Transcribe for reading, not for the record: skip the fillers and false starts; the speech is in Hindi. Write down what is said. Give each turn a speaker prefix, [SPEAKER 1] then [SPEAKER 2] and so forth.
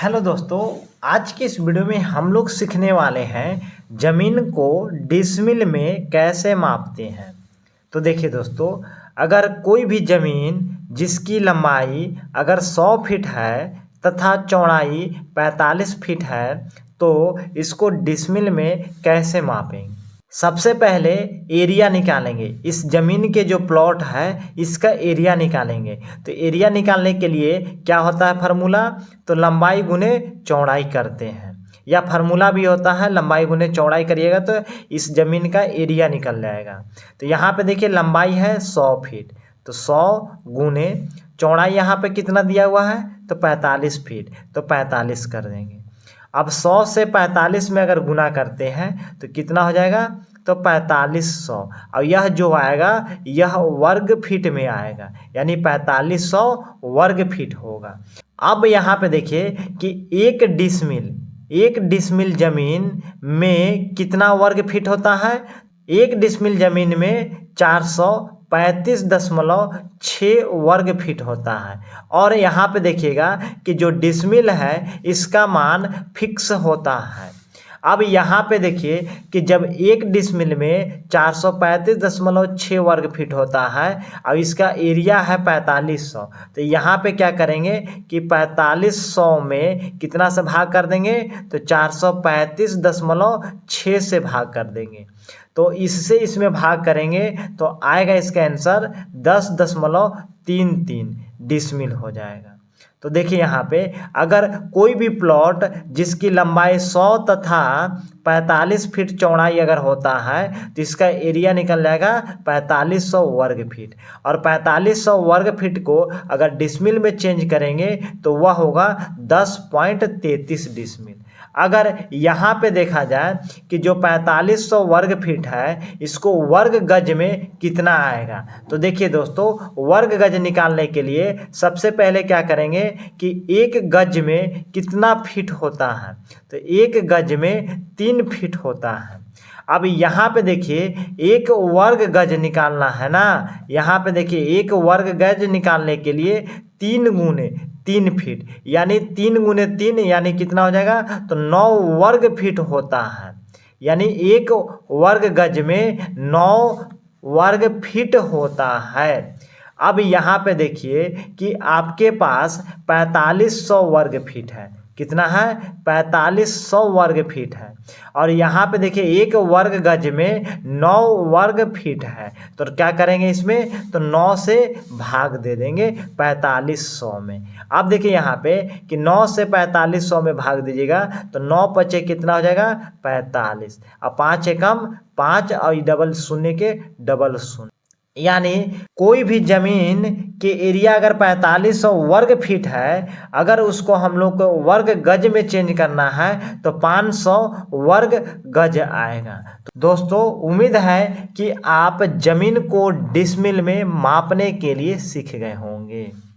[SPEAKER 1] हेलो दोस्तों, आज के इस वीडियो में हम लोग सीखने वाले हैं ज़मीन को डिसमिल में कैसे मापते हैं। तो देखिए दोस्तों, अगर कोई भी ज़मीन जिसकी लंबाई अगर 100 फीट है तथा चौड़ाई 45 फीट है तो इसको डिसमिल में कैसे मापेंगे। सबसे पहले एरिया निकालेंगे। इस ज़मीन के जो प्लॉट है इसका एरिया निकालेंगे। तो एरिया निकालने के लिए क्या होता है फार्मूला, तो लंबाई गुने चौड़ाई करते हैं, या फार्मूला भी होता है लंबाई गुने चौड़ाई करिएगा तो इस ज़मीन का एरिया निकल जाएगा। तो यहाँ पे देखिए लंबाई है 100 फीट, तो 100 गुने चौड़ाई यहाँ पे कितना दिया हुआ है तो 45 फीट, तो 45 कर देंगे। अब 100 से 45 में अगर गुना करते हैं तो कितना हो जाएगा तो 4500, और यह जो आएगा यह वर्ग फीट में आएगा, यानी 4500 वर्ग फीट होगा। अब यहाँ पे देखिए कि एक डिसमिल जमीन में कितना वर्ग फीट होता है। एक डिसमिल जमीन में 435.6 वर्ग फीट होता है। और यहाँ पे देखिएगा कि जो डिसमिल है इसका मान फिक्स होता है। अब यहाँ पे देखिए कि जब एक डिसमिल में 435.6 वर्ग फीट होता है और इसका एरिया है 4500, तो यहाँ पे क्या करेंगे कि 4500 में कितना से भाग कर देंगे तो 435.6 से भाग कर देंगे। तो इससे इसमें भाग करेंगे तो आएगा इसका आंसर 10.33 डिसमिल हो जाएगा। तो देखिए यहाँ पे अगर कोई भी प्लॉट जिसकी लंबाई 100 तथा 45 फीट चौड़ाई अगर होता है तो इसका एरिया निकल जाएगा 4500 वर्ग फीट, और 4500 वर्ग फीट को अगर डिसमिल में चेंज करेंगे तो वह होगा 10.33 डिसमिल। अगर यहाँ पे देखा जाए कि जो 4500 वर्ग फीट है इसको वर्ग गज में कितना आएगा, तो देखिए दोस्तों वर्ग गज निकालने के लिए सबसे पहले क्या करेंगे कि एक गज में कितना फीट होता है, तो एक गज में 3 फीट होता है। अब यहाँ पे देखिए एक वर्ग गज निकालना है ना, यहाँ पे देखिए एक वर्ग गज निकालने के लिए 3 गुने 3 फीट, यानी 3 गुने 3 यानी कितना हो जाएगा तो 9 वर्ग फीट होता है, यानी एक वर्ग गज में 9 वर्ग फीट होता है। अब यहाँ पे देखिए कि आपके पास 4500 वर्ग फीट है, कितना है 4500 वर्ग फीट है, और यहाँ पे देखिए एक वर्ग गज में 9 वर्ग फीट है, तो क्या करेंगे इसमें तो 9 से भाग दे देंगे 4500 में। अब देखिए यहाँ पे कि 9 से 4500 में भाग दीजिएगा तो 9 पचे कितना हो जाएगा 45, और 5 एकम 5 और डबल शून्य के डबल शून्य, यानी कोई भी जमीन के एरिया अगर 4500 वर्ग फीट है, अगर उसको हम लोग को वर्ग गज में चेंज करना है तो 500 वर्ग गज आएगा। तो दोस्तों उम्मीद है कि आप जमीन को डिसमिल में मापने के लिए सीख गए होंगे।